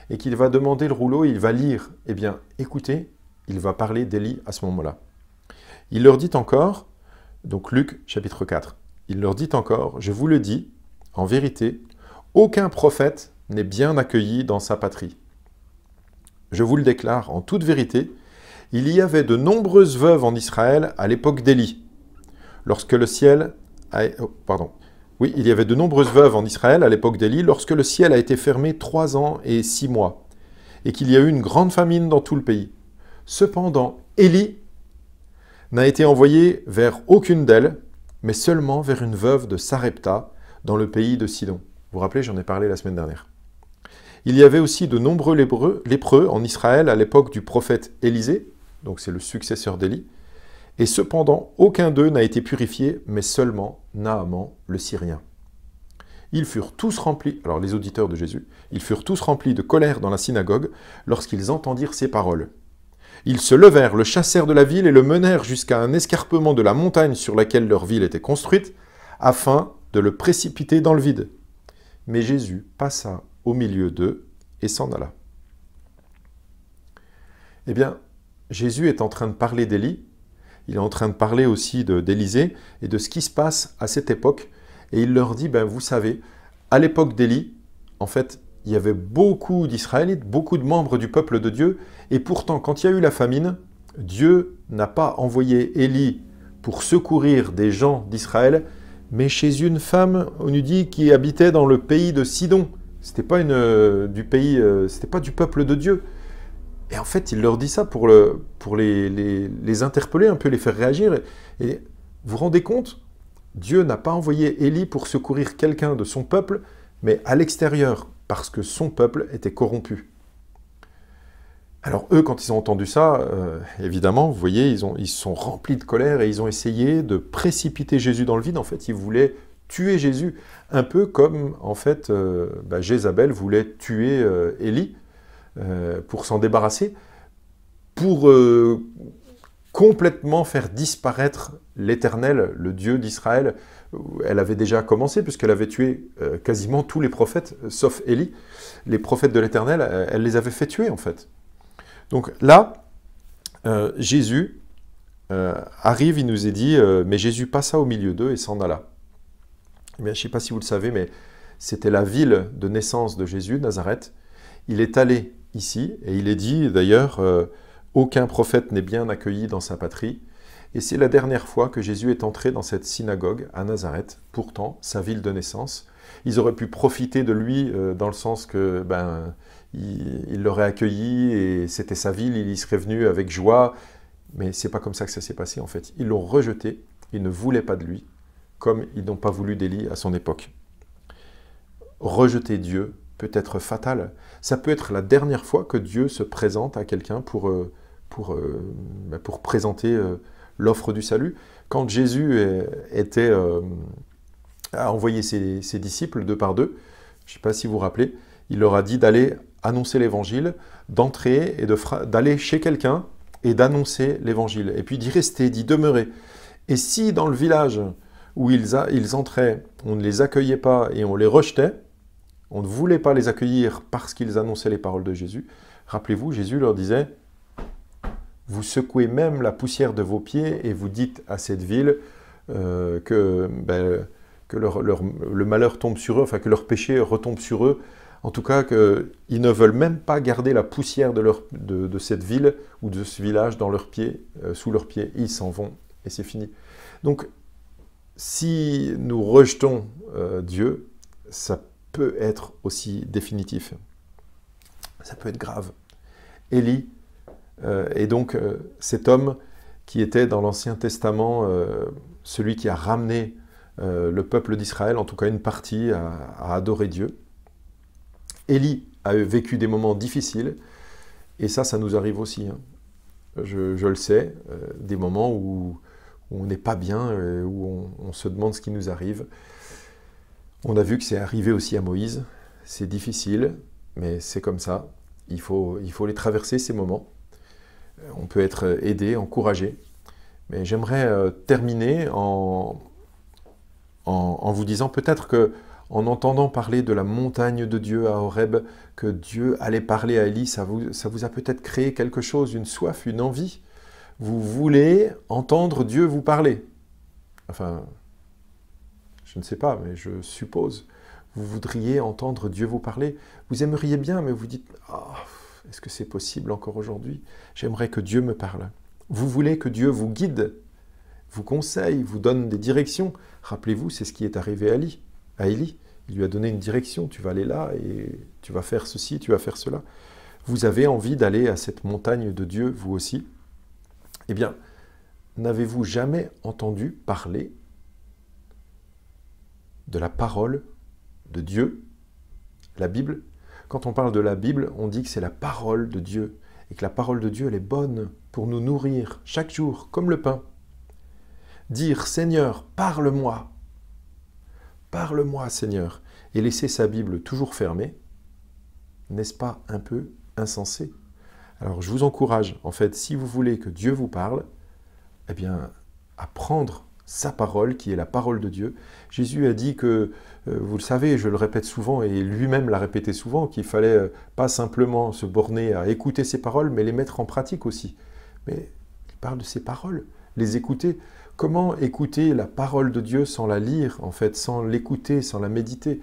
Speaker 1: et qu'il va demander le rouleau, il va lire. Eh bien, écoutez, il va parler d'Élie à ce moment-là. Il leur dit encore, donc Luc, chapitre 4, il leur dit encore, « Je vous le dis, en vérité, aucun prophète n'est bien accueilli dans sa patrie. Je vous le déclare en toute vérité, il y avait de nombreuses veuves en Israël à l'époque d'Élie, lorsque le ciel... Oui, il y avait de nombreuses veuves en Israël à l'époque d'Élie, lorsque le ciel a été fermé 3 ans et 6 mois, et qu'il y a eu une grande famine dans tout le pays. Cependant, Élie n'a été envoyé vers aucune d'elles, mais seulement vers une veuve de Sarepta, dans le pays de Sidon. Vous vous rappelez, j'en ai parlé la semaine dernière. Il y avait aussi de nombreux lépreux en Israël à l'époque du prophète Élisée, donc c'est le successeur d'Élie, et cependant, aucun d'eux n'a été purifié, mais seulement Naaman, le Syrien. Ils furent tous remplis, alors les auditeurs de Jésus, ils furent tous remplis de colère dans la synagogue lorsqu'ils entendirent ces paroles. Ils se levèrent, le chassèrent de la ville et le menèrent jusqu'à un escarpement de la montagne sur laquelle leur ville était construite, afin de le précipiter dans le vide. Mais Jésus passa au milieu d'eux et s'en alla. Eh bien, Jésus est en train de parler d'Élie, il est en train de parler aussi d'Élisée et de ce qui se passe à cette époque. Et il leur dit, vous savez, à l'époque d'Élie, en fait, il y avait beaucoup d'Israélites, beaucoup de membres du peuple de Dieu. Et pourtant, quand il y a eu la famine, Dieu n'a pas envoyé Élie pour secourir des gens d'Israël, mais chez une femme, on nous dit, qui habitait dans le pays de Sidon. C'était pas c'était pas du peuple de Dieu. Et en fait, il leur dit ça pour les interpeller, un peu les faire réagir. Et vous vous rendez compte, Dieu n'a pas envoyé Élie pour secourir quelqu'un de son peuple, mais à l'extérieur, parce que son peuple était corrompu. Alors eux, quand ils ont entendu ça, évidemment, vous voyez, ils se sont remplis de colère et ils ont essayé de précipiter Jésus dans le vide. En fait, ils voulaient tuer Jésus, un peu comme, en fait, Jézabel voulait tuer Élie, pour s'en débarrasser, pour complètement faire disparaître l'Éternel, le Dieu d'Israël. Elle avait déjà commencé, puisqu'elle avait tué quasiment tous les prophètes, sauf Élie. Les prophètes de l'Éternel, elle les avait fait tuer, en fait. Donc là, Jésus arrive, il nous est dit, mais Jésus passa au milieu d'eux et s'en alla. Eh bien, je ne sais pas si vous le savez, mais c'était la ville de naissance de Jésus, Nazareth. Il est allé ici, et il est dit d'ailleurs, aucun prophète n'est bien accueilli dans sa patrie. Et c'est la dernière fois que Jésus est entré dans cette synagogue à Nazareth, pourtant sa ville de naissance. Ils auraient pu profiter de lui dans le sens que il l'aurait accueilli et c'était sa ville, il y serait venu avec joie. Mais c'est pas comme ça que ça s'est passé en fait. Ils l'ont rejeté, ils ne voulaient pas de lui, comme ils n'ont pas voulu d'Élie à son époque. Rejeter Dieu peut être fatal. Ça peut être la dernière fois que Dieu se présente à quelqu'un pour présenter l'offre du salut. Quand Jésus a envoyé ses disciples 2 par 2, je ne sais pas si vous vous rappelez, il leur a dit d'aller annoncer l'évangile, d'entrer et d'aller chez quelqu'un et d'annoncer l'évangile. Et puis d'y rester, d'y demeurer. Et si dans le village où ils entraient, on ne les accueillait pas et on les rejetait, on ne voulait pas les accueillir parce qu'ils annonçaient les paroles de Jésus. Rappelez-vous, Jésus leur disait « Vous secouez même la poussière de vos pieds et vous dites à cette ville que le malheur tombe sur eux, enfin que leur péché retombe sur eux. En tout cas, qu'ils ne veulent même pas garder la poussière de cette ville ou de ce village dans leurs pieds, sous leurs pieds. Ils s'en vont et c'est fini. » Donc, si nous rejetons Dieu, ça peut être aussi définitif. Ça peut être grave. Élie est donc cet homme qui était dans l'Ancien Testament, celui qui a ramené le peuple d'Israël, en tout cas une partie, à adorer Dieu. Élie a vécu des moments difficiles, et ça nous arrive aussi. Hein. Je le sais, des moments où on n'est pas bien, où on se demande ce qui nous arrive. On a vu que c'est arrivé aussi à Moïse. C'est difficile, mais c'est comme ça. Il faut les traverser, ces moments. On peut être aidé, encouragé. Mais j'aimerais terminer en vous disant peut-être que en entendant parler de la montagne de Dieu à Horeb, que Dieu allait parler à Élie, ça vous a peut-être créé quelque chose, une soif, une envie. Vous voulez entendre Dieu vous parler. Enfin, je ne sais pas, mais je suppose. Vous voudriez entendre Dieu vous parler. Vous aimeriez bien, mais vous dites « Ah, est-ce que c'est possible encore aujourd'hui? J'aimerais que Dieu me parle. » Vous voulez que Dieu vous guide, vous conseille, vous donne des directions. Rappelez-vous, c'est ce qui est arrivé à Élie. Il lui a donné une direction. Tu vas aller là et tu vas faire ceci, tu vas faire cela. Vous avez envie d'aller à cette montagne de Dieu, vous aussi. Eh bien, n'avez-vous jamais entendu parler de la parole de Dieu, la Bible? Quand on parle de la Bible, on dit que c'est la parole de Dieu, et que la parole de Dieu, elle est bonne pour nous nourrir chaque jour, comme le pain. Dire « Seigneur, parle-moi » Seigneur, et laisser sa Bible toujours fermée, n'est-ce pas un peu insensé? Alors je vous encourage, en fait, si vous voulez que Dieu vous parle, eh bien, à prendre sa parole, qui est la parole de Dieu. Jésus a dit que, vous le savez, je le répète souvent, et lui-même l'a répété souvent, qu'il fallait pas simplement se borner à écouter ses paroles, mais les mettre en pratique aussi. Mais il parle de ses paroles, les écouter. Comment écouter la parole de Dieu sans la lire, en fait, sans l'écouter, sans la méditer?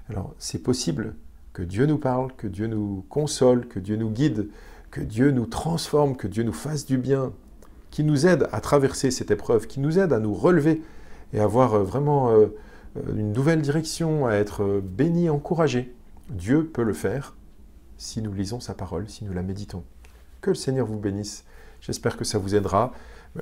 Speaker 1: Alors, c'est possible que Dieu nous parle, que Dieu nous console, que Dieu nous guide, que Dieu nous transforme, que Dieu nous fasse du bien, qui nous aide à traverser cette épreuve, qui nous aide à nous relever et à avoir vraiment une nouvelle direction, à être bénis, encouragés. Dieu peut le faire si nous lisons sa parole, si nous la méditons. Que le Seigneur vous bénisse. J'espère que ça vous aidera.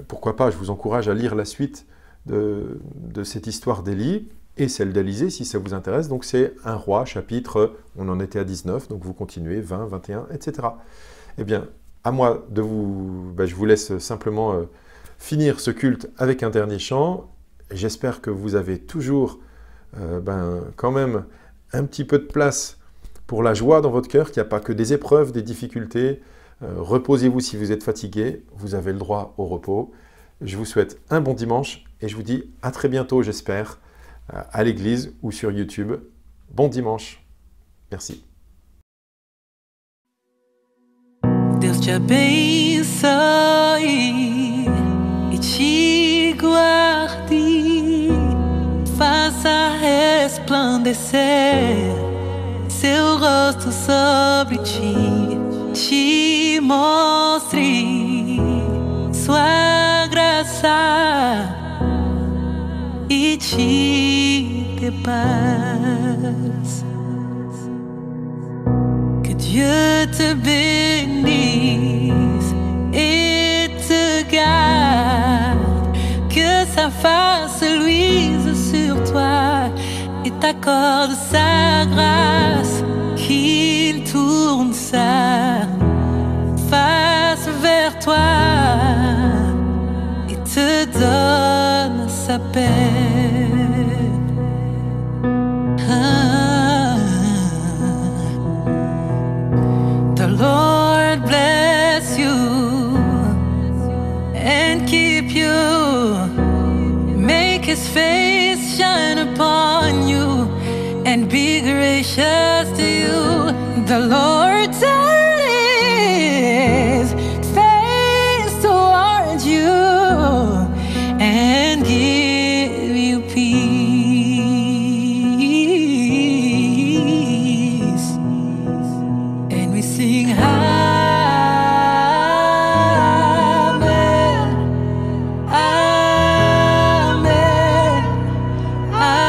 Speaker 1: Pourquoi pas, je vous encourage à lire la suite de cette histoire d'Élie et celle d'Élisée, si ça vous intéresse. Donc c'est 1 Roi, chapitre, on en était à 19, donc vous continuez, 20, 21, etc. Eh bien, à moi de vous... je vous laisse simplement finir ce culte avec un dernier chant. J'espère que vous avez toujours quand même un petit peu de place pour la joie dans votre cœur, qu'il n'y a pas que des épreuves, des difficultés. Reposez-vous si vous êtes fatigué, vous avez le droit au repos. Je vous souhaite un bon dimanche et je vous dis à très bientôt, j'espère, à l'église ou sur YouTube. Bon dimanche. Merci.
Speaker 6: Deus te abençoe e te guarde, faça resplandecer seu rosto sobre ti, te mostre sua graça e te dê paz. Que Dieu te bénisse et te garde, que sa face luise sur toi et t'accorde sa grâce, qu'il tourne sa face vers toi et te donne sa paix. The Lord bless you and keep you, make His face shine upon you and be gracious to you. The Lord turn His face towards you and give you peace. And we sing Amen, Amen, Amen.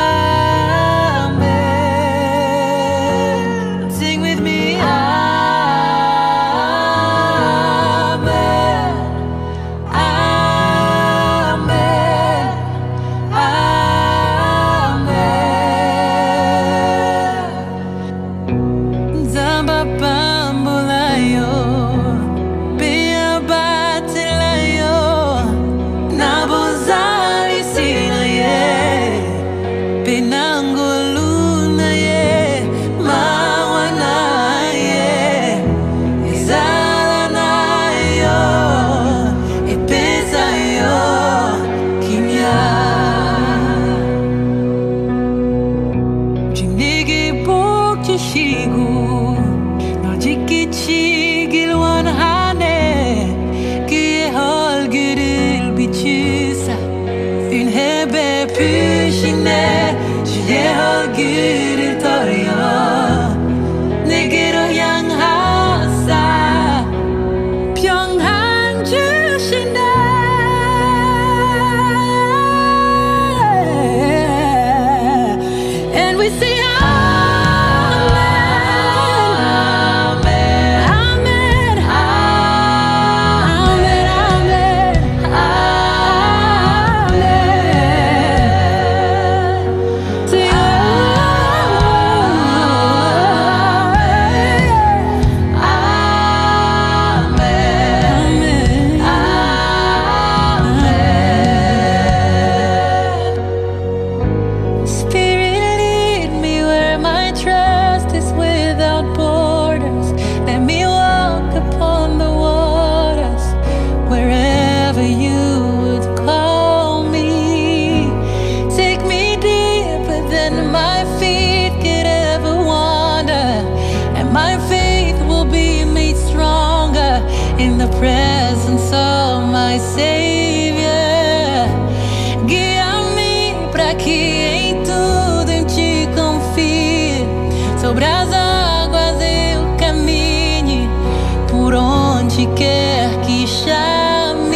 Speaker 7: in the presence of my Savior. Guia-me pra que em tudo em ti confie. Sobre as águas eu caminhe, por onde quer que chames.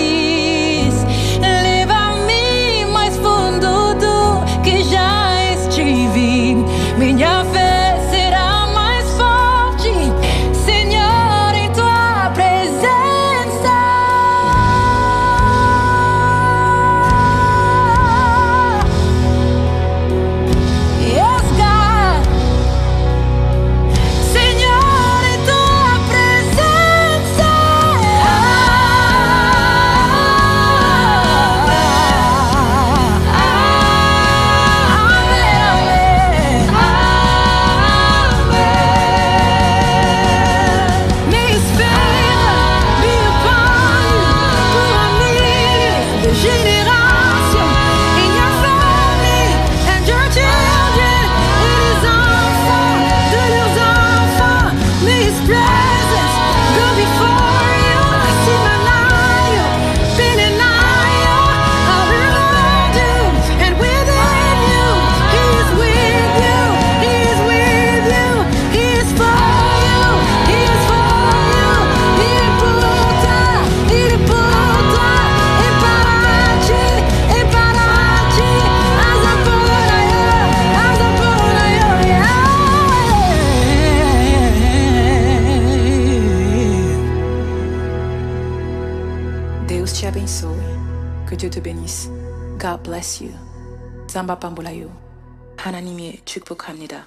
Speaker 7: Leva-me mais fundo do que já estive. Minha fé será mais forte, Senhor, em tua presença. Yes, God. Senhor, em tua presença. Minha esperança me apoia por amigos de geração. In your family and your children, it is awesome, it is awesome. His presence go before you. Sinanayo, Beninayo, I'll around you and within you. He is with you, He is with you, He is for you, He is for you. Ele puta em Parati,
Speaker 8: Deus te abençoe. Que Dieu te bénisse. God bless you. Zamba Pambulayo. 하나님의 축복합니다.